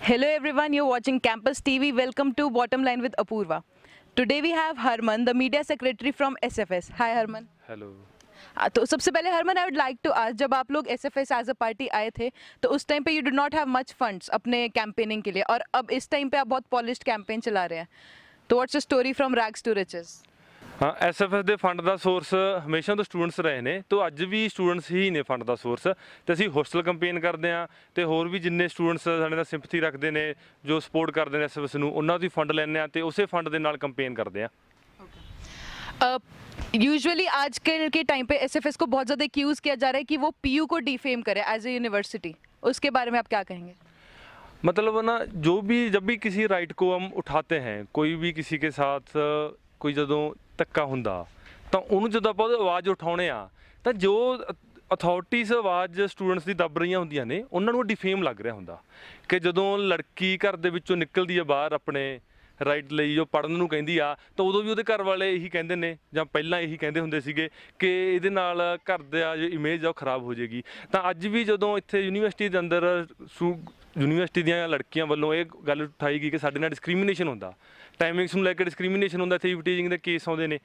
Hello everyone, you're watching Campus TV. Welcome to Bottom Line with Apurva. Today we have Harman, the media secretary from SFS. Hi Harman. Hello. तो सबसे पहले Harman I would like to ask, जब आप लोग SFS as a party आए थे तो उस टाइम पे you did not have much funds अपने कैंपेनिंग के लिए, और अब इस टाइम पे आप बहुत पॉलिश्ड कैंपेन चला रहे हैं, तो what's the story from rags to riches? हाँ, ਐਸਐਫਐਸ ਦੇ ਫੰਡ ਦਾ ਸੋਰਸ ਹਮੇਸ਼ਾ ਤੋਂ ਸਟੂਡੈਂਟਸ ਰਹੇ ਨੇ, ਤੋਂ ਅੱਜ ਵੀ ਸਟੂਡੈਂਟਸ ਹੀ ਨੇ ਫੰਡ ਦਾ ਸੋਰਸ। ਤੇ ਅਸੀਂ ਹੋਸਟਲ ਕੰਪੇਨ ਕਰਦੇ ਹਾਂ ਤੇ ਹੋਰ ਵੀ ਜਿੰਨੇ ਸਟੂਡੈਂਟਸ ਸਾਡੇ ਨਾਲ ਸਿੰਪਥੀ ਰੱਖਦੇ ਨੇ, ਜੋ ਸਪੋਰਟ ਕਰਦੇ ਨੇ ਐਸਐਫਐਸ ਨੂੰ, ਉਹਨਾਂ ਦੀ ਫੰਡ ਲੈਂਦੇ ਹਾਂ ਤੇ ਉਸੇ ਫੰਡ ਦੇ ਨਾਲ ਕੰਪੇਨ ਕਰਦੇ ਹਾਂ। यूजुअली आजकल के टाइम पे एसएफएस को बहुत ज़्यादा एक्यूज़ किया जा रहा है कि वो पीयू को डिफेम करे एज ए यूनिवर्सिटी, उसके बारे में आप क्या कहेंगे? मतलब ना, जो भी जब भी किसी राइट को हम उठाते हैं, कोई भी किसी के साथ कोई ਜਦੋਂ ਧੱਕਾ ਹੁੰਦਾ ਤਾਂ ਉਹਨੂੰ ਜਦੋਂ ਆਪਾਂ ਆਵਾਜ਼ ਉਠਾਉਣੇ ਆ ਤਾਂ ਜੋ ਅਥਾਰਟੀਜ਼ ਆਵਾਜ਼ ਸਟੂਡੈਂਟਸ ਦੀ ਦੱਬ ਰਹੀਆਂ ਹੁੰਦੀਆਂ ਨੇ, ਉਹਨਾਂ ਨੂੰ ਡਿਫੇਮ ਲੱਗ ਰਿਹਾ ਹੁੰਦਾ ਕਿ ਜਦੋਂ ਲੜਕੀ ਘਰ ਦੇ ਵਿੱਚੋਂ ਨਿਕਲਦੀ ਹੈ ਬਾਹਰ ਆਪਣੇ ਰਾਈਟ ਲਈ, ਜੋ ਪੜ੍ਹਨ ਨੂੰ ਕਹਿੰਦੀ ਆ, ਤਾਂ ਉਦੋਂ ਵੀ ਉਹਦੇ ਘਰ ਵਾਲੇ ਇਹੀ ਕਹਿੰਦੇ ਨੇ ਜਾਂ ਪਹਿਲਾਂ ਇਹੀ ਕਹਿੰਦੇ ਹੁੰਦੇ ਸੀਗੇ ਕਿ ਇਹਦੇ ਨਾਲ ਘਰ ਦਾ ਜੋ ਇਮੇਜ ਆ ਉਹ ਖਰਾਬ ਹੋ ਜਾਏਗੀ। ਤਾਂ ਅੱਜ ਵੀ ਜਦੋਂ ਇੱਥੇ ਯੂਨੀਵਰਸਿਟੀ ਦੇ ਅੰਦਰ ਯੂਨੀਵਰਸਿਟੀ ਦੀਆਂ ਲੜਕੀਆਂ ਵੱਲੋਂ ਇਹ ਗੱਲ ਉਠਾਈ ਗਈ ਕਿ ਸਾਡੇ ਨਾਲ ਡਿਸਕ੍ਰਿਮੀਨੇਸ਼ਨ ਹੁੰਦਾ, ਟਾਈਮਿੰਗਸ ਨੂੰ ਲੈ ਕੇ ਡਿਸਕ੍ਰਿਮੀਨੇਸ਼ਨ ਹੁੰਦਾ, ਇੱਥੇ ਈਵਟੀਜ਼ਿੰਗ ਦੇ ਕੇਸ ਆਉਂਦੇ ਨੇ,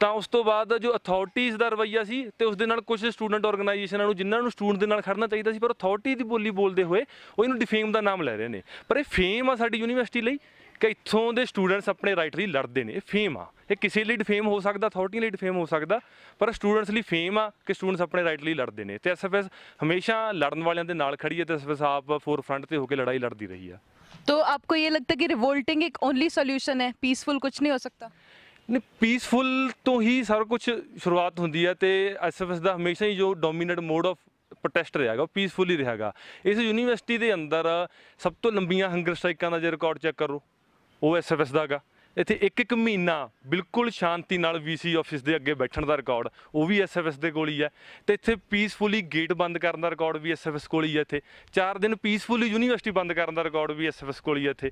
ਤਾਂ ਉਸ ਤੋਂ ਬਾਅਦ ਜੋ ਅਥਾਰਟੀਜ਼ ਦਾ ਰਵੱਈਆ ਸੀ ਤੇ ਉਸ ਦੇ ਨਾਲ ਕੁਝ ਸਟੂਡੈਂਟ ਆਰਗੇਨਾਈਜੇਸ਼ਨਾਂ ਨੂੰ, ਜਿਨ੍ਹਾਂ ਨੂੰ ਸਟੂਡੈਂਟ ਦੇ ਨਾਲ ਖੜਨਾ ਚਾਹੀਦਾ ਸੀ, ਪਰ ਅਥਾਰਟੀ ਦੀ ਬੋਲੀ ਬੋਲਦੇ ਹੋਏ ਉਹ ਇਹਨੂੰ ਡਿਫੇਮ ਦਾ ਨਾਮ ਲੈ ਰਹੇ ਨੇ। ਪਰ ਇਹ ਫੇਮ ਆ ਸਾਡੀ ਯੂਨੀਵਰਸਿਟੀ ਲਈ ਕਿ ਇੱਥੋਂ ਦੇ ਸਟੂਡੈਂਟਸ ਆਪਣੇ ਰਾਈਟ ਲਈ ਲੜਦੇ ਨੇ। ਇਹ ਫੇਮ ਆ, ਇਹ ਕਿਸੇ ਲਈ ਡਿਫੇਮ ਹੋ ਸਕਦਾ, ਅਥਾਰਟੀ ਲਈ ਡਿਫੇਮ ਹੋ ਸਕਦਾ, ਪਰ ਸਟੂਡੈਂਟਸ ਲਈ ਫੇਮ ਆ ਕਿ ਸਟੂਡੈਂਟਸ ਆਪਣੇ ਰਾਈਟ ਲਈ ਲੜਦੇ ਨੇ। ਤੇ ਐਸਐਫਐਸ ਹਮੇਸ਼ਾ ਲੜਨ ਵਾਲਿਆਂ ਦੇ ਨਾਲ ਖੜੀ ਹੈ ਤੇ ਐਸਐਫਐਸ ਆਪ ਫੋਰ ਫਰੰਟ ਤੇ ਹੋ ਕੇ ਲੜਾਈ ਲੜਦੀ ਰਹੀ ਆ। तो आपको ये लगता है कि रिवोल्टिंग एक ओनली सोल्यूशन है, पीसफुल कुछ नहीं हो सकता? ਨਹੀਂ, ਪੀਸਫੁਲ ਤੋਂ ਹੀ ਸਾਰਾ ਕੁਝ ਸ਼ੁਰੂਆਤ ਹੁੰਦੀ ਹੈ ਤੇ ਐਸਐਫਐਸ ਦਾ ਹਮੇਸ਼ਾ ਹੀ ਜੋ ਡੋਮੀਨੇਟ ਮੋਡ ਆਫ ਪ੍ਰੋਟੈਸਟ ਰਿਹਾਗਾ ਉਹ ਪੀਸਫੁਲੀ ਰਿਹਾਗਾ। ਇਸ ਯੂਨੀਵਰਸਿਟੀ ਦੇ ਅੰਦਰ ਸਭ ਤੋਂ ਲੰਬੀਆਂ ਹੰਗਰ ਸਟ੍ਰਾਈਕਾਂ ਦਾ ਜੇ ਰਿਕਾਰਡ ਚੈੱਕ ਕਰੋ, ਉਹ ਐਸਐਫਐਸ ਦਾ ਹੈਗਾ। ਇੱਥੇ ਇੱਕ ਮਹੀਨਾ ਬਿਲਕੁਲ ਸ਼ਾਂਤੀ ਨਾਲ ਵੀਸੀ ਆਫਿਸ ਦੇ ਅੱਗੇ ਬੈਠਣ ਦਾ ਰਿਕਾਰਡ ਉਹ ਵੀ ਐਸਐਫਐਸ ਦੇ ਕੋਲ ਹੀ ਹੈ। ਤੇ ਇੱਥੇ ਪੀਸਫੁਲੀ ਗੇਟ ਬੰਦ ਕਰਨ ਦਾ ਰਿਕਾਰਡ ਵੀ ਐਸਐਫਐਸ ਕੋਲ ਹੀ ਹੈ। ਇੱਥੇ 4 ਦਿਨ ਪੀਸਫੁਲੀ ਯੂਨੀਵਰਸਿਟੀ ਬੰਦ ਕਰਨ ਦਾ ਰਿਕਾਰਡ ਵੀ ਐਸਐਫਐਸ ਕੋਲ ਹੀ ਹੈ ਇੱਥੇ।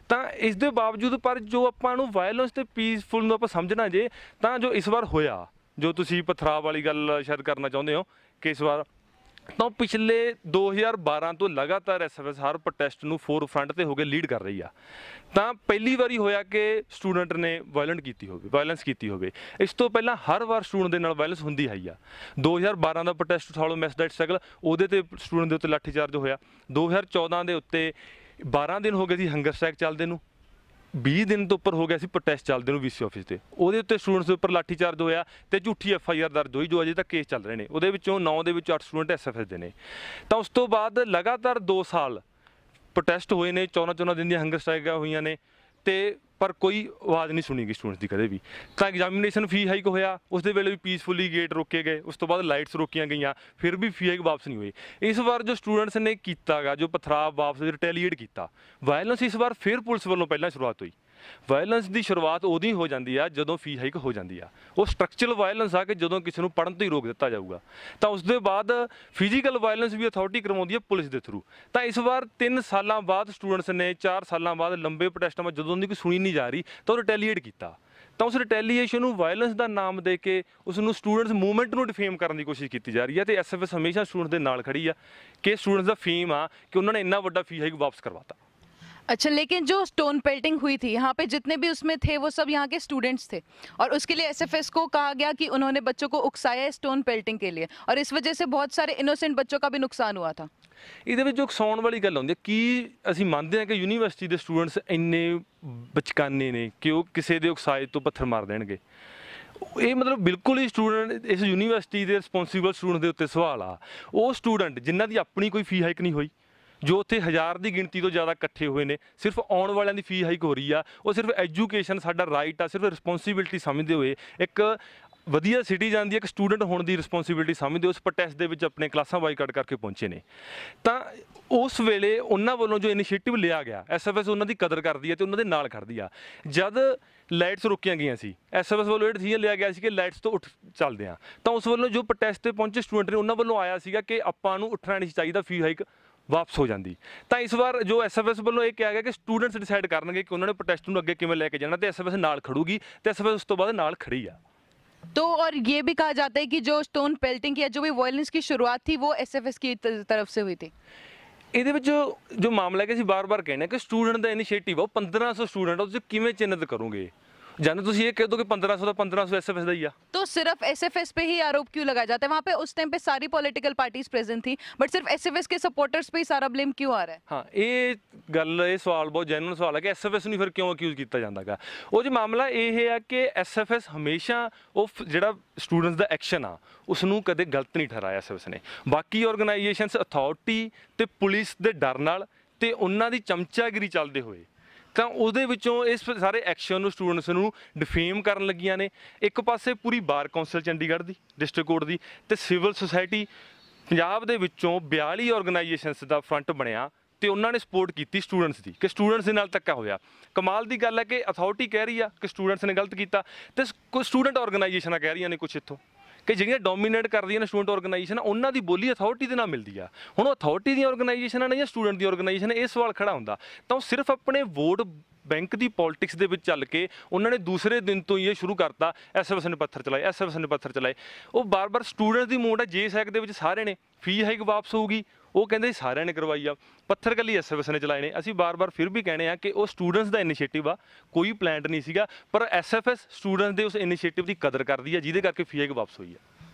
ਤਾਂ ਇਸ ਦੇ ਬਾਵਜੂਦ ਪਰ ਜੋ ਆਪਾਂ ਨੂੰ ਵਾਇਲੈਂਸ ਤੇ ਪੀਸਫੁਲ ਨੂੰ ਆਪਾਂ ਸਮਝਣਾ ਜੇ, ਤਾਂ ਜੋ ਇਸ ਵਾਰ ਹੋਇਆ, ਜੋ ਤੁਸੀਂ ਪਥਰਾਵ ਵਾਲੀ ਗੱਲ ਸ਼ਾਇਦ ਕਰਨਾ ਚਾਹੁੰਦੇ ਹੋ ਕਿ ਇਸ ਵਾਰ, ਤਾਂ ਪਿਛਲੇ 2012 ਤੋਂ ਲਗਾਤਾਰ ਐਸਐਫਐਸ ਹਰ ਪ੍ਰੋਟੈਸਟ ਨੂੰ ਫੋਰ ਫਰੰਟ ਤੇ ਹੋ ਕੇ ਲੀਡ ਕਰ ਰਹੀ ਆ। ਤਾਂ ਪਹਿਲੀ ਵਾਰੀ ਹੋਇਆ ਕਿ ਸਟੂਡੈਂਟ ਨੇ ਵਾਇਲੈਂਸ ਕੀਤੀ ਹੋਵੇ। ਇਸ ਤੋਂ ਪਹਿਲਾਂ ਹਰ ਵਾਰ ਸਟੂਡੈਂਟ ਦੇ ਨਾਲ ਵਾਇਲੈਂਸ ਹੁੰਦੀ ਆਈ ਆ। 2012 ਦਾ ਪ੍ਰੋਟੈਸਟ ਉਠਾ ਲਓ, ਮੈਸ ਡਾਈਟ ਸਟਰਗਲ, ਉਹਦੇ ਤੇ ਸਟੂਡੈਂਟ ਦੇ ਉੱਤੇ ਲਾਠੀ ਚਾਰਜ ਹੋਇਆ। 2014 ਦੇ ਉੱਤੇ 12 ਦਿਨ ਹੋ ਗਏ ਸੀ ਹੰਗਰ ਸਟ੍ਰਾਈਕ ਚੱਲਦੇ ਨੂੰ, 20 ਦਿਨ ਤੋਂ ਉੱਪਰ ਹੋ ਗਿਆ ਸੀ ਪ੍ਰੋਟੈਸਟ ਚੱਲਦੇ ਨੂੰ ਵੀਸੀ ਆਫਿਸ ਤੇ, ਉਹਦੇ ਉੱਤੇ ਸਟੂਡੈਂਟਸ ਦੇ ਉੱਪਰ ਲਾਠੀ ਚਾਰਜ ਹੋਇਆ ਤੇ ਝੂਠੀ ਐਫਆਈਆਰ ਦਰਜ ਹੋਈ, ਜੋ ਅਜੇ ਤੱਕ ਕੇਸ ਚੱਲ ਰਹੇ ਨੇ। ਉਹਦੇ ਵਿੱਚੋਂ 9 ਦੇ ਵਿੱਚ 8 ਸਟੂਡੈਂਟ ਐਸਐਫਐਸ ਦੇ ਨੇ। ਤਾਂ ਉਸ ਤੋਂ ਬਾਅਦ ਲਗਾਤਾਰ 2 ਸਾਲ ਪ੍ਰੋਟੈਸਟ ਹੋਏ ਨੇ, 14 ਦਿਨ ਦੀਆਂ ਹੰਗਰ ਸਟ੍ਰਾਈਕਾਂ ਹੋਈਆਂ ਨੇ, ਤੇ ਪਰ ਕੋਈ ਆਵਾਜ਼ ਨਹੀਂ ਸੁਣੀ ਗਈ ਸਟੂਡੈਂਟਸ ਦੀ ਕਦੇ ਵੀ। ਤਾਂ ਐਗਜ਼ਾਮੀਨੇਸ਼ਨ ਫੀ ਹਾਈਕ ਹੋਇਆ, ਉਸ ਦੇ ਵੇਲੇ ਵੀ ਪੀਸਫੁਲੀ ਗੇਟ ਰੋਕੇ ਗਏ, ਉਸ ਤੋਂ ਬਾਅਦ ਲਾਈਟਸ ਰੋਕੀਆਂ ਗਈਆਂ, ਫਿਰ ਵੀ ਫੀ ਹਾਈਕ ਵਾਪਸ ਨਹੀਂ ਹੋਈ। ਇਸ ਵਾਰ ਜੋ ਸਟੂਡੈਂਟਸ ਨੇ ਕੀਤਾ ਗਾ, ਜੋ ਪਥਰਾਵ ਵਾਪਸ ਰਿਟੈਲੀਏਟ ਕੀਤਾ, ਵਾਇਲੈਂਸ ਇਸ ਵਾਰ ਫਿਰ ਪੁਲਿਸ ਵੱਲੋਂ ਪਹਿਲਾਂ ਸ਼ੁਰੂਆਤ ਹੋਈ। ਵਾਇਲੈਂਸ ਦੀ ਸ਼ੁਰੂਆਤ ਉਦੋਂ ਹੀ ਹੋ ਜਾਂਦੀ ਆ ਜਦੋਂ ਫੀ ਹਾਈਕ ਹੋ ਜਾਂਦੀ ਆ। ਉਹ ਸਟਰਕਚਰਲ ਵਾਇਲੈਂਸ ਆ ਕਿ ਜਦੋਂ ਕਿਸੇ ਨੂੰ ਪੜ੍ਹਨ ਤੋਂ ਹੀ ਰੋਕ ਦਿੱਤਾ ਜਾਊਗਾ। ਤਾਂ ਉਸ ਦੇ ਬਾਅਦ ਫਿਜ਼ੀਕਲ ਵਾਇਲੈਂਸ ਵੀ ਅਥਾਰਟੀ ਕਰਵਾਉਂਦੀ ਹੈ ਪੁਲਿਸ ਦੇ ਥਰੂ। ਤਾਂ ਇਸ ਵਾਰ 3 ਸਾਲਾਂ ਬਾਅਦ ਸਟੂਡੈਂਟਸ ਨੇ, 4 ਸਾਲਾਂ ਬਾਅਦ ਲੰਬੇ ਪ੍ਰੋਟੈਸਟਾਂ ਵਿੱਚ ਜਦੋਂ ਦੀ ਕੋਈ ਸੁਣੀ ਨਹੀਂ ਜਾ ਰਹੀ, ਤਾਂ ਉਹ ਰਿਟੈਲੀਏਟ ਕੀਤਾ। ਤਾਂ ਉਸ ਰਿਟੈਲੀਏਸ਼ਨ ਨੂੰ ਵਾਇਲੈਂਸ ਦਾ ਨਾਮ ਦੇ ਕੇ ਉਸ ਨੂੰ ਸਟੂਡੈਂਟਸ ਮੂਵਮੈਂਟ ਨੂੰ ਡਿਫੇਮ ਕਰਨ ਦੀ ਕੋਸ਼ਿਸ਼ ਕੀਤੀ ਜਾ ਰਹੀ ਹੈ। ਤੇ ਐਸਐਫਐਸ ਹਮੇਸ਼ਾ ਸਟੂਡੈਂਟ ਦੇ ਨਾਲ ਖੜੀ ਆ ਕਿ ਸਟੂਡੈਂਟਸ ਦਾ ਫੇਮ ਆ ਕਿ ਉਹਨਾਂ ਨੇ ਇੰਨਾ ਵੱਡਾ ਫੀ ਹਾਈਕ ਵਾਪਸ ਕਰਵਾਤਾ। अच्छा, लेकिन जो स्टोन पेल्टिंग हुई थी यहाँ पे जितने भी उसमें थे वो सब यहाँ के स्टूडेंट्स थे, और उसके लिए एसएफएस को कहा गया कि उन्होंने बच्चों को उकसाया है स्टोन पेल्टिंग के लिए, और इस वजह से बहुत सारे इनोसेंट बच्चों का भी नुकसान हुआ था। ਇਹਦੇ ਵਿੱਚ ਉਕਸਾਉਣ ਵਾਲੀ ਗੱਲ ਆਉਂਦੀ ਹੈ ਕਿ ਅਸੀਂ ਮੰਨਦੇ ਹਾਂ ਕਿ ਯੂਨੀਵਰਸਿਟੀ ਦੇ ਸਟੂਡੈਂਟਸ ਇੰਨੇ ਬਚਕਾਨੇ ਨੇ ਕਿ ਉਹ ਕਿਸੇ ਦੇ ਉਕਸਾਏ ਤੋਂ ਪੱਥਰ ਮਾਰ ਦੇਣਗੇ। ਇਹ ਮਤਲਬ ਬਿਲਕੁਲ ਹੀ ਸਟੂਡੈਂਟ, ਇਸ ਯੂਨੀਵਰਸਿਟੀ ਦੇ ਰਿਸਪੌਂਸੀਬਲ ਸਟੂਡੈਂਟ ਦੇ ਉੱਤੇ ਸਵਾਲ ਆ। ਉਹ ਸਟੂਡੈਂਟ ਜਿਨ੍ਹਾਂ ਦੀ ਆਪਣੀ ਕੋਈ ਫੀ ਹਾਈਕ ਨਹੀਂ ਹੋਈ, ਜੋ ਉੱਥੇ 1000 ਦੀ ਗਿਣਤੀ ਤੋਂ ਜ਼ਿਆਦਾ ਇਕੱਠੇ ਹੋਏ ਨੇ, ਸਿਰਫ ਆਉਣ ਵਾਲਿਆਂ ਦੀ ਫੀ ਹਾਈਕ ਹੋ ਰਹੀ ਆ। ਉਹ ਸਿਰਫ ਐਜੂਕੇਸ਼ਨ ਸਾਡਾ ਰਾਈਟ ਆ, ਸਿਰਫ ਰਿਸਪੌਂਸੀਬਿਲਟੀ ਸਮਝਦੇ ਹੋਏ, ਇੱਕ ਵਧੀਆ ਸਿਟੀਜ਼ਨ ਦੀ ਇੱਕ ਸਟੂਡੈਂਟ ਹੋਣ ਦੀ ਰਿਸਪੌਂਸੀਬਿਲਟੀ ਸਮਝਦੇ ਉਸ ਪ੍ਰੋਟੈਸਟ ਦੇ ਵਿੱਚ ਆਪਣੇ ਕਲਾਸਾਂ ਬਾਈਕਾਟ ਕਰਕੇ ਪਹੁੰਚੇ ਨੇ। ਤਾਂ ਉਸ ਵੇਲੇ ਉਹਨਾਂ ਵੱਲੋਂ ਜੋ ਇਨੀਸ਼ੀਏਟਿਵ ਲਿਆ ਗਿਆ, ਐਸਐਫਐਸ ਉਹਨਾਂ ਦੀ ਕਦਰ ਕਰਦੀ ਹੈ ਤੇ ਉਹਨਾਂ ਦੇ ਨਾਲ ਖੜਦੀ ਆ। ਜਦ ਲਾਈਟਸ ਰੋਕੀਆਂ ਗਈਆਂ ਸੀ, ਐਸਐਫਐਸ ਵੱਲੋਂ ਇਹ ਡਿਸੀਜਨ ਲਿਆ ਗਿਆ ਸੀ ਕਿ ਲਾਈਟਸ ਤੋਂ ਉੱਠ ਚੱਲਦੇ ਆ। ਤਾਂ ਉਸ ਵੱਲੋਂ ਜੋ ਪ੍ਰੋਟੈਸਟ ਤੇ ਪਹੁੰਚੇ ਸਟੂਡੈਂਟ ਨੇ, ਉਹਨਾਂ ਵੱਲੋਂ ਆਇਆ ਸੀਗਾ ਕਿ ਆਪਾਂ ਨੂੰ ਉੱਠਣਾ ਨਹੀਂ ਚਾਹੀਦਾ, ਫੀ ਹਾਈਕ ਵਾਪਸ ਹੋ ਜਾਂਦੀ। ਤਾਂ ਇਸ ਵਾਰ ਜੋ ਐਸਐਫਐਸ ਵੱਲੋਂ ਇਹ ਕਿਹਾ ਗਿਆ ਕਿ ਸਟੂਡੈਂਟਸ ਡਿਸਾਈਡ ਕਰਨਗੇ ਕਿ ਉਹਨਾਂ ਨੇ ਪ੍ਰੋਟੈਸਟ ਨੂੰ ਅੱਗੇ ਕਿਵੇਂ ਲੈ ਕੇ ਜਾਣਾ, ਤੇ ਐਸਐਫਐਸ ਨਾਲ ਖੜੂਗੀ ਤੇ ਐਸਐਫਐਸ ਉਸ ਤੋਂ ਬਾਅਦ ਨਾਲ ਖੜੀ ਆ। तो और ये भी कहा जाता है कि जो स्टोन पेल्टिंग की या जो भी वायलेंस की शुरुआत थी वो एसएफएस की तरफ से हुई थी। ਇਹਦੇ ਵਿੱਚ ਜੋ ਮਾਮਲਾ ਹੈ ਕਿ ਅਸੀਂ ਬਾਰ-ਬਾਰ ਕਹਿੰਦੇ ਹਾਂ ਕਿ ਸਟੂਡੈਂਟ ਦਾ ਇਨੀਸ਼ੀਏਟਿਵ ਆ, ਉਹ 1500 ਸਟੂਡੈਂਟ ਆ, ਤੁਸੀਂ ਕਿਵੇਂ ਚਿੰਨ੍ਹਿਤ ਕਰੋਗੇ? ਜਾਂ ਤੁਸੀਂ ये कह दो कि 1500 ਦਾ 1500 एसएफएस ਦਾ ਹੀ ਆ। तो सिर्फ एसएफएस पे ही आरोप क्यों लगाया जाता है? वहाँ पे उस टाइम पे सारी पॉलिटिकल पार्टीज प्रेजेंट थी, बट सिर्फ एसएफएस के सपोर्टर्स पे ही सारा ब्लेम क्यों आ रहा है? ਹਾਂ, ਇਹ ਸਵਾਲ ਬਹੁਤ ਜੈਨੂਇਨ ਸਵਾਲ ਹੈ ਕਿ ਐਸਐਫਐਸ ਨੂੰ ਫਿਰ ਕਿਉਂ ਅਕਿਊਜ਼ ਕੀਤਾ ਜਾਂਦਾ ਗਾ। ਉਹ ਜੋ ਮਾਮਲਾ ਇਹ ਹੈ ਕਿ ਐਸਐਫਐਸ ਹਮੇਸ਼ਾ ਉਹ ਜਿਹੜਾ ਸਟੂਡੈਂਟਸ ਦਾ ਐਕਸ਼ਨ ਆ ਉਸ ਨੂੰ ਕਦੇ ਗਲਤ ਨਹੀਂ ਠਹਿਰਾਇਆ ਐਸਐਫਐਸ ਨੇ। ਬਾਕੀ ਆਰਗੇਨਾਈਜੇਸ਼ਨਸ ਅਥਾਰਟੀ ਤੇ ਪੁਲਿਸ ਦੇ ਡਰ ਨਾਲ ਤੇ ਉਹਨਾਂ ਦੀ ਚਮਚਾਗਿਰੀ ਚੱਲਦੇ ਹੋਏ ਤਾਂ ਉਹਦੇ ਵਿੱਚੋਂ ਇਸ ਸਾਰੇ ਐਕਸ਼ਨ ਨੂੰ ਸਟੂਡੈਂਟਸ ਨੂੰ ਡਿਫੇਮ ਕਰਨ ਲੱਗੀਆਂ ਨੇ। ਇੱਕ ਪਾਸੇ ਪੂਰੀ ਬਾਰ ਕੌਂਸਲ ਚੰਡੀਗੜ੍ਹ ਦੀ, ਡਿਸਟ੍ਰਿਕਟ ਕੋਰਟ ਦੀ ਤੇ ਸਿਵਲ ਸੁਸਾਇਟੀ ਪੰਜਾਬ ਦੇ ਵਿੱਚੋਂ 42 ਆਰਗੇਨਾਈਜੇਸ਼ਨਸ ਦਾ ਫਰੰਟ ਬਣਿਆ ਤੇ ਉਹਨਾਂ ਨੇ ਸਪੋਰਟ ਕੀਤੀ ਸਟੂਡੈਂਟਸ ਦੀ ਕਿ ਸਟੂਡੈਂਟਸ ਦੇ ਨਾਲ ਧੱਕਾ ਹੋਇਆ। ਕਮਾਲ ਦੀ ਗੱਲ ਹੈ ਕਿ ਅਥਾਰਟੀ ਕਹਿ ਰਹੀ ਆ ਕਿ ਸਟੂਡੈਂਟਸ ਨੇ ਗਲਤ ਕੀਤਾ ਤੇ ਕੁਝ ਸਟੂਡੈਂਟ ਆਰਗੇਨਾਈਜੇਸ਼ਨਾਂ ਕਹਿ ਰਹੀਆਂ ਨੇ ਕੁਝ ਇੱਥੋਂ ਕਿ ਜਿਹੜੀਆਂ ਡੋਮੀਨੇਟ ਕਰਦੀਆਂ ਨੇ ਸਟੂਡੈਂਟ ਆਰਗੇਨਾਈਜੇਸ਼ਨ, ਉਹਨਾਂ ਦੀ ਬੋਲੀ ਅਥਾਰਟੀ ਦੇ ਨਾਲ ਮਿਲਦੀ ਆ। ਹੁਣ ਉਹ ਅਥਾਰਟੀ ਦੀਆਂ ਆਰਗੇਨਾਈਜੇਸ਼ਨਾਂ ਨੇ ਜਾਂ ਸਟੂਡੈਂਟ ਦੀ ਆਰਗੇਨਾਈਜੇਸ਼ਨ, ਇਹ ਸਵਾਲ ਖੜਾ ਹੁੰਦਾ ਤਾਂ ਉਹ ਸਿਰਫ ਆਪਣੇ ਵੋਟ ਬੈਂਕ ਦੀ ਪੋਲਿਟਿਕਸ ਦੇ ਵਿੱਚ ਚੱਲ ਕੇ ਉਹਨਾਂ ਨੇ ਦੂਸਰੇ ਦਿਨ ਤੋਂ ਹੀ ਇਹ ਸ਼ੁਰੂ ਕਰਤਾ ਐਸਐਫਐਸ ਨੇ ਪੱਥਰ ਚਲਾਏ, ਐਸਐਫਐਸ ਨੇ ਪੱਥਰ ਚਲਾਏ। ਉਹ ਬਾਰ-ਬਾਰ ਸਟੂਡੈਂਟਸ ਦੀ ਮੂਡ ਹੈ, ਜੇ ਸੈਕ ਦੇ ਵਿੱਚ ਸਾਰੇ ਨੇ ਫੀ ਹਾਈਕ ਵਾਪਸ ਹੋਊਗੀ, ਉਹ ਕਹਿੰਦੇ ਸਾਰਿਆਂ ਨੇ ਕਰਵਾਈ ਆ, ਪੱਥਰ ਕੱਲੀ ਐਸਐਫਐਸ ਨੇ ਚਲਾਏ ਨੇ। ਅਸੀਂ ਬਾਰ-ਬਾਰ ਫਿਰ ਵੀ ਕਹਿੰਦੇ ਆ ਕਿ ਉਹ ਸਟੂਡੈਂਟਸ ਦਾ ਇਨੀਸ਼ੀਏਟਿਵ ਆ, ਕੋਈ ਪਲਾਨਡ ਨਹੀਂ ਸੀਗਾ, ਪਰ ਐਸਐਫਐਸ ਸਟੂਡੈਂਟਸ ਦੇ ਉਸ ਇਨੀਸ਼ੀਏਟਿਵ ਦੀ ਕਦਰ ਕਰਦੀ ਆ ਜਿਹਦੇ ਕਰਕੇ ਫੀ ਹਾਈਕ ਵਾਪਸ ਹੋਈ ਆ।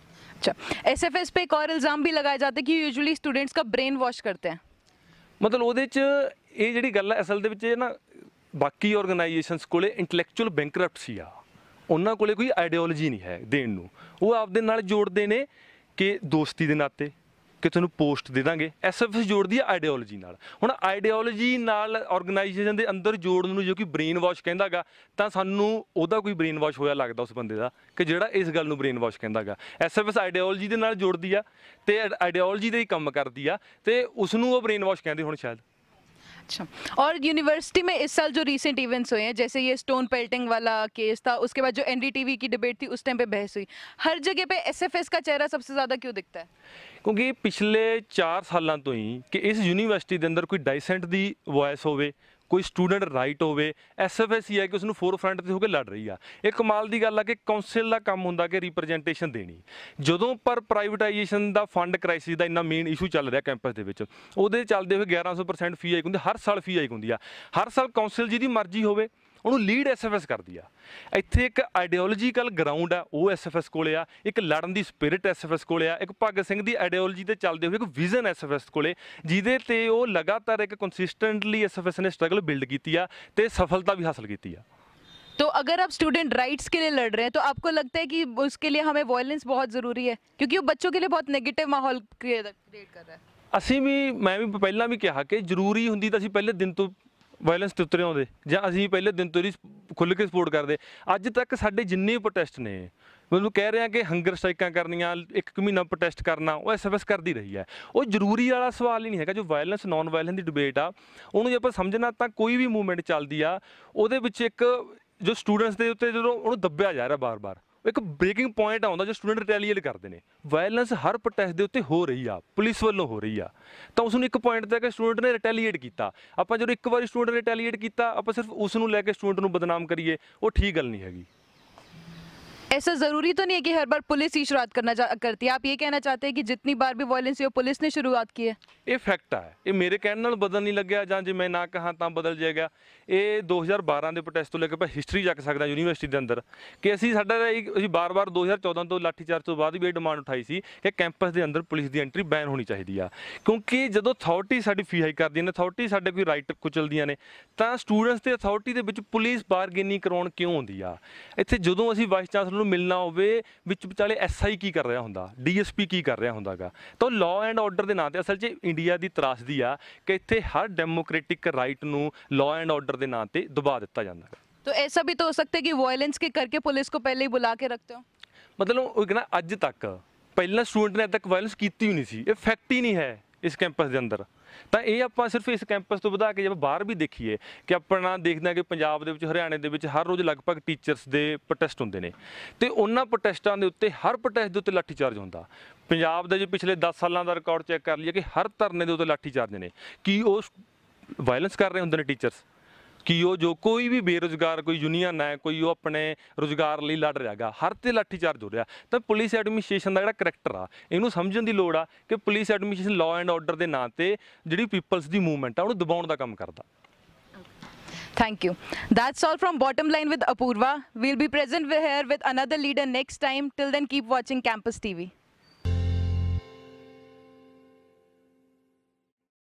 अच्छा, एसएफएस पे एक और इल्ज़ाम भी लगाए जाते हैं कि यूजुअली स्टूडेंट्स का ब्रेन वॉश करते हैं। ਮਤਲਬ ਉਹਦੇ 'ਚ ਇਹ ਜਿਹੜੀ ਗੱਲ ਹੈ ਅਸਲ ਦੇ ਵਿੱਚ ਇਹ ਨਾ ਬਾਕੀ ਆਰਗੇਨਾਈਜੇਸ਼ਨਸ ਕੋਲੇ ਇੰਟੈਲੈਕਚੁਅਲ ਬੈਂਕਰਪਟਸੀ ਆ, ਉਹਨਾਂ ਕੋਲੇ ਕੋਈ ਆਈਡੀਓਲੋਜੀ ਨਹੀਂ ਹੈ ਦੇਣ ਨੂੰ। ਉਹ ਆਪਦੇ ਨਾਲ ਜੋੜਦੇ ਨੇ ਕਿ ਦੋਸਤੀ ਦੇ ਨਾਤੇ ਕਿ ਤੁਹਾਨੂੰ ਪੋਸਟ ਦੇ ਦਾਂਗੇ। ਐਸਐਫਐਸ ਜੋੜਦੀ ਹੈ ਆਈਡੀਓਲੋਜੀ ਨਾਲ। ਹੁਣ ਆਈਡੀਓਲੋਜੀ ਨਾਲ ਆਰਗੇਨਾਈਜੇਸ਼ਨ ਦੇ ਅੰਦਰ ਜੋੜਨ ਨੂੰ ਜੇ ਕੋਈ ਬ੍ਰੇਨ ਵਾਸ਼ ਕਹਿੰਦਾ ਗਾ ਤਾਂ ਸਾਨੂੰ ਉਹਦਾ ਕੋਈ ਬ੍ਰੇਨ ਵਾਸ਼ ਹੋਇਆ ਲੱਗਦਾ ਉਸ ਬੰਦੇ ਦਾ ਕਿ ਜਿਹੜਾ ਇਸ ਗੱਲ ਨੂੰ ਬ੍ਰੇਨ ਵਾਸ਼ ਕਹਿੰਦਾ ਗਾ। ਐਸਐਫਐਸ ਆਈਡੀਓਲੋਜੀ ਦੇ ਨਾਲ ਜੋੜਦੀ ਆ ਤੇ ਆਈਡੀਓਲੋਜੀ ਦੇ ਹੀ ਕੰਮ ਕਰਦੀ ਆ ਤੇ ਉਸ ਨੂੰ ਉਹ ਬ੍ਰੇਨ ਵਾਸ਼ ਕਹਿੰਦੇ ਹੁਣ ਸ਼ਾਇਦ। अच्छा, और यूनिवर्सिटी में इस साल जो रीसेंट इवेंट्स हुए हैं, जैसे ये स्टोन पेल्टिंग वाला केस था, उसके बाद जो एनडीटीवी की डिबेट थी उस टाइम पे बहस हुई, हर जगह पे एसएफएस का चेहरा सबसे ज़्यादा क्यों दिखता है? ਕਿਉਂਕਿ ਪਿਛਲੇ 4 ਸਾਲਾਂ ਤੋਂ ਹੀ ਕਿ ਇਸ ਯੂਨੀਵਰਸਿਟੀ ਦੇ ਅੰਦਰ ਕੋਈ ਡਾਈਸੈਂਟ ਦੀ ਵੌਇਸ ਹੋਵੇ, ਕੋਈ ਸਟੂਡੈਂਟ ਰਾਈਟ ਹੋਵੇ, ਐਸਐਫਐਸ ਹੀ ਹੈ ਕਿ ਉਸ ਨੂੰ ਫੋਰਫਰੰਟ ਤੇ ਹੋ ਕੇ ਲੜ ਰਹੀ ਆ। ਇਹ ਕਮਾਲ ਦੀ ਗੱਲ ਆ ਕਿ ਕਾਉਂਸਲ ਦਾ ਕੰਮ ਹੁੰਦਾ ਕਿ ਰਿਪਰੈਜ਼ੈਂਟੇਸ਼ਨ ਦੇਣੀ। ਜਦੋਂ ਪਰ ਪ੍ਰਾਈਵੇਟਾਈਜੇਸ਼ਨ ਦਾ ਫੰਡ ਕ੍ਰਾਈਸਿਸ ਦਾ ਇੰਨਾ ਮੇਨ ਇਸ਼ੂ ਚੱਲ ਰਿਹਾ ਕੈਂਪਸ ਦੇ ਵਿੱਚ, ਉਹਦੇ ਚੱਲਦੇ ਹੋਏ 1100% ਫੀ ਹਾਈਕ ਹੁੰਦੀ, ਹਰ ਸਾਲ ਫੀ ਹਾਈਕ ਹੁੰਦੀ ਆ। ਹਰ ਸਾਲ ਕਾਉਂਸਲ ਜਿਹਦੀ ਮਰਜ਼ੀ ਹੋਵੇ ਉਹਨੂੰ ਲੀਡ ਐਸਐਫਐਸ ਕਰਦੀ ਆ। ਇੱਥੇ ਇੱਕ ਆਈਡੀਓਲੋਜੀਕਲ ਗਰਾਊਂਡ ਆ, ਉਹ ਐਸਐਫਐਸ ਕੋਲੇ ਆ। ਇੱਕ ਲੜਨ ਦੀ ਸਪਿਰਿਟ ਐਸਐਫਐਸ ਕੋਲੇ ਆ। ਇੱਕ ਭਗਤ ਸਿੰਘ ਦੀ ਆਈਡੀਓਲੋਜੀ ਤੇ ਚੱਲਦੇ ਹੋਏ ਇੱਕ ਵਿਜ਼ਨ ਐਸਐਫਐਸ ਕੋਲੇ, ਜਿਹਦੇ ਤੇ ਉਹ ਲਗਾਤਾਰ ਇੱਕ ਕੰਸਿਸਟੈਂਟਲੀ ਐਸਐਫਐਸ ਨੇ ਸਟਰਗਲ ਬਿਲਡ ਕੀਤੀ ਆ ਤੇ ਸਫਲਤਾ ਵੀ ਹਾਸਲ ਕੀਤੀ ਆ। तो अगर आप स्टूडेंट राइट्स के लिए लड़ रहे हैं तो आपको लगता है कि उसके लिए हमें वॉयलेंस बहुत ज़रूरी है, क्योंकि वो बच्चों के लिए बहुत नेगेटिव माहौल क्रिएट कर रहा है? ਅਸੀਂ ਵੀ, ਮੈਂ ਵੀ ਪਹਿਲਾਂ ਵੀ ਕਿਹਾ ਕਿ ਜ਼ਰੂਰੀ ਹੁੰਦੀ ਤਾਂ ਅਸੀਂ ਪਹਿਲੇ ਦਿਨ ਤੋਂ ਵਾਇਲੈਂਸ ਤੇ ਉਤਰੇ ਆਉਂਦੇ ਜਾਂ ਅਸੀਂ ਪਹਿਲੇ ਦਿਨ ਤੋਂ ਹੀ ਖੁੱਲ੍ਹ ਕੇ ਸਪੋਰਟ ਕਰਦੇ। ਅੱਜ ਤੱਕ ਸਾਡੇ ਜਿੰਨੇ ਪ੍ਰੋਟੈਸਟ ਨੇ, ਮੈਨੂੰ ਕਹਿ ਰਿਹਾ ਕਿ ਹੰਗਰ ਸਟ੍ਰਾਈਕਾਂ ਕਰਨੀਆਂ, 1 ਮਹੀਨਾ ਪ੍ਰੋਟੈਸਟ ਕਰਨਾ, ਉਹ ਐਸਐਫਐਸ ਕਰਦੀ ਰਹੀ ਹੈ। ਉਹ ਜ਼ਰੂਰੀ ਵਾਲਾ ਸਵਾਲ ਹੀ ਨਹੀਂ ਹੈਗਾ। ਜੋ ਵਾਇਲੈਂਸ ਨੋਨ ਵਾਇਲੈਂਸ ਦੀ ਡਿਬੇਟ ਆ, ਉਹਨੂੰ ਜੇ ਆਪਾਂ ਸਮਝਣਾ ਤਾਂ ਕੋਈ ਵੀ ਮੂਵਮੈਂਟ ਚੱਲਦੀ ਆ ਉਹਦੇ ਵਿੱਚ ਇੱਕ ਜੋ ਸਟੂਡੈਂਟਸ ਦੇ ਉੱਤੇ ਜਦੋਂ ਉਹਨੂੰ ਦੱਬਿਆ ਜਾ ਰਿਹਾ ਬਾਰ-ਬਾਰ, ਇੱਕ ਬ੍ਰੇਕਿੰਗ ਪੁਆਇੰਟ ਆਉਂਦਾ ਜੋ ਸਟੂਡੈਂਟ ਰਿਟੈਲੀਏਟ ਕਰਦੇ ਨੇ। ਵਾਇਲੈਂਸ ਹਰ ਪ੍ਰੋਟੈਸਟ ਦੇ ਉੱਤੇ ਹੋ ਰਹੀ ਆ, ਪੁਲਿਸ ਵੱਲੋਂ ਹੋ ਰਹੀ ਆ, ਤਾਂ ਉਸ ਨੂੰ ਇੱਕ ਪੁਆਇੰਟ ਤੇ ਕਿ ਸਟੂਡੈਂਟ ਨੇ ਰਿਟੈਲੀਏਟ ਕੀਤਾ। ਆਪਾਂ ਜਦੋਂ ਇੱਕ ਵਾਰੀ ਸਟੂਡੈਂਟ ਰਿਟੈਲੀਏਟ ਕੀਤਾ, ਆਪਾਂ ਸਿਰਫ ਉਸ ਨੂੰ ਲੈ ਕੇ ਸਟੂਡੈਂਟ ਨੂੰ ਬਦਨਾਮ ਕਰੀਏ, ਉਹ ਠੀਕ ਗੱਲ ਨਹੀਂ ਹੈਗੀ। ऐसा ज़रूरी तो नहीं है कि हर बार पुलिस ही शुरुआत करती है? आप ये कहना चाहते हैं कि जितनी बार भी वायलेंस हुई पुलिस ने शुरुआत की है? ਇਹ ਫੈਕਟ ਆ। ਇਹ ਮੇਰੇ ਕਹਿਣ ਨਾਲ ਬਦਲ ਨਹੀਂ ਲੱਗਿਆ ਜਾਂ ਜੇ ਮੈਂ ਨਾ ਕਹਾਂ ਤਾਂ ਬਦਲ ਜਾਏਗਾ। ਇਹ 2012 ਦੇ ਪ੍ਰੋਟੈਸਟ ਤੋਂ ਲੈ ਕੇ ਆਪਾਂ ਹਿਸਟਰੀ ਚੱਕ ਸਕਦੇ ਹਾਂ ਯੂਨੀਵਰਸਿਟੀ ਦੇ ਅੰਦਰ ਕਿ ਅਸੀਂ ਬਾਰ-ਬਾਰ 2014 ਤੋਂ ਲਾਠੀਚਾਰਜ ਤੋਂ ਬਾਅਦ ਵੀ ਇਹ ਡਿਮਾਂਡ ਉਠਾਈ ਸੀ ਕਿ ਕੈਂਪਸ ਦੇ ਅੰਦਰ ਪੁਲਿਸ ਦੀ ਐਂਟਰੀ ਬੈਨ ਹੋਣੀ ਚਾਹੀਦੀ ਆ। ਕਿਉਂਕਿ ਜਦੋਂ ਅਥਾਰਟੀ ਸਾਡੀ ਫੀ ਹਾਈ ਕਰਦੀਆਂ ਨੇ, ਅਥਾਰਟੀ ਸਾਡੇ ਕੋਈ ਰਾਈਟ ਕੁਚਲਦੀਆਂ ਨੇ, ਤਾਂ ਸਟੂਡੈਂਟਸ ਤੇ ਅਥਾਰਟੀ ਦੇ ਵਿੱਚ ਪੁਲਿਸ ਬਾਰਗੇਨਿੰਗ ਕਰਾਉਣ ਕਿਉਂ ਹੁੰਦੀ ਆ? ਇੱਥੇ ਜਦੋਂ ਅਸੀਂ ਵਾਈਸ ਚਾਂਸਲਰ ਨੂੰ ਮਿਲਣਾ ਹੋਵੇ, ਵਿੱਚ ਵਿਚਾਲੇ ਐਸਆਈ ਕੀ ਕਰ ਰਿਹਾ ਹੁੰਦਾ, ਡੀਐਸਪੀ ਕੀ ਕਰ ਰਿਹਾ ਹੁੰਦਾ ਗਾ, ਤਾਂ ਲਾਅ ਐਂਡ ਆਰਡਰ ਦੇ ਨਾਂ ਤੇ ਅਸਲ 'ਚ ਇੰਡੀਆ ਦੀ ਤਰਾਸਦੀ ਆ ਕਿ ਇੱਥੇ ਹਰ ਡੈਮੋਕ੍ਰੈਟਿਕ ਰਾਈਟ ਨੂੰ ਲਾਅ ਐਂਡ ਆਰਡਰ ਦੇ ਨਾਂ ਤੇ ਦਬਾ ਦਿੱਤਾ ਜਾਂਦਾ ਹੈ। तो ऐसा भी तो हो सकता है कि वायलेंस के करके पुलिस को पहले ही बुला के रखते हो? ਮਤਲਬ ਉਹ ਕਹਿੰਦਾ ਅੱਜ ਤੱਕ ਪਹਿਲਾਂ ਸਟੂਡੈਂਟ ਨੇ ਅੱਜ ਤੱਕ ਵਾਇਲੈਂਸ ਕੀਤੀ ਹੀ ਨਹੀਂ ਸੀ। ਇਹ ਫੈਕਟ ਹੀ ਨਹੀਂ ਹੈ ਇਸ ਕੈਂਪਸ ਦੇ ਅੰਦਰ। ਤਾਂ ਇਹ ਆਪਾਂ ਸਿਰਫ ਇਸ ਕੈਂਪਸ ਤੋਂ ਵਧਾ ਕੇ ਜੇ ਬਾਹਰ ਵੀ ਦੇਖੀਏ ਕਿ ਆਪਣਾ ਦੇਖਦੇ ਹਾਂ ਕਿ ਪੰਜਾਬ ਦੇ ਵਿੱਚ, ਹਰਿਆਣੇ ਦੇ ਵਿੱਚ ਹਰ ਰੋਜ਼ ਲਗਭਗ ਟੀਚਰਸ ਦੇ ਪ੍ਰੋਟੈਸਟ ਹੁੰਦੇ ਨੇ ਤੇ ਉਹਨਾਂ ਪ੍ਰੋਟੈਸਟਾਂ ਦੇ ਉੱਤੇ, ਹਰ ਪ੍ਰੋਟੈਸਟ ਦੇ ਉੱਤੇ ਲਾਠੀਚਾਰਜ ਹੁੰਦਾ। ਪੰਜਾਬ ਦੇ ਜੇ ਪਿਛਲੇ 10 ਸਾਲਾਂ ਦਾ ਰਿਕਾਰਡ ਚੈੱਕ ਕਰ ਲਈਏ ਕਿ ਹਰ ਧਰਨੇ ਦੇ ਉੱਤੇ ਲਾਠੀਚਾਰਜ ਨੇ। ਕੀ ਉਹ ਵਾਇਲੈਂਸ ਕਰ ਰਹੇ ਹੁੰਦੇ ਨੇ ਟੀਚਰਸ? ਕਿ ਉਹ ਜੋ ਕੋਈ ਵੀ ਬੇਰੁਜ਼ਗਾਰ ਕੋਈ ਯੂਨੀਅਨ ਹੈ ਕੋਈ ਉਹ ਆਪਣੇ ਰੁਜ਼ਗਾਰ ਲਈ ਲੜ ਰਿਹਾ ਗਾ, ਹਰ ਤੇ ਲਾਠੀ ਚਾਰਜ ਹੋ ਰਿਹਾ। ਤਾਂ ਪੁਲਿਸ ਐਡਮਿਨਿਸਟ੍ਰੇਸ਼ਨ ਦਾ ਜਿਹੜਾ ਕਰੈਕਟਰ ਆ ਇਹਨੂੰ ਸਮਝਣ ਦੀ ਲੋੜ ਆ ਕਿ police administration law and order ਦੇ ਨਾਂ ਤੇ ਜਿਹੜੀ ਪੀਪਲਸ ਦੀ ਮੂਵਮੈਂਟ ਆ ਉਹਨੂੰ ਦਬਾਉਣ ਦਾ ਕੰਮ ਕਰਦਾ। Thank you. That's all from Bottom Line with Apurva. We'll be present here with another leader next time. Till then, keep watching Campus TV.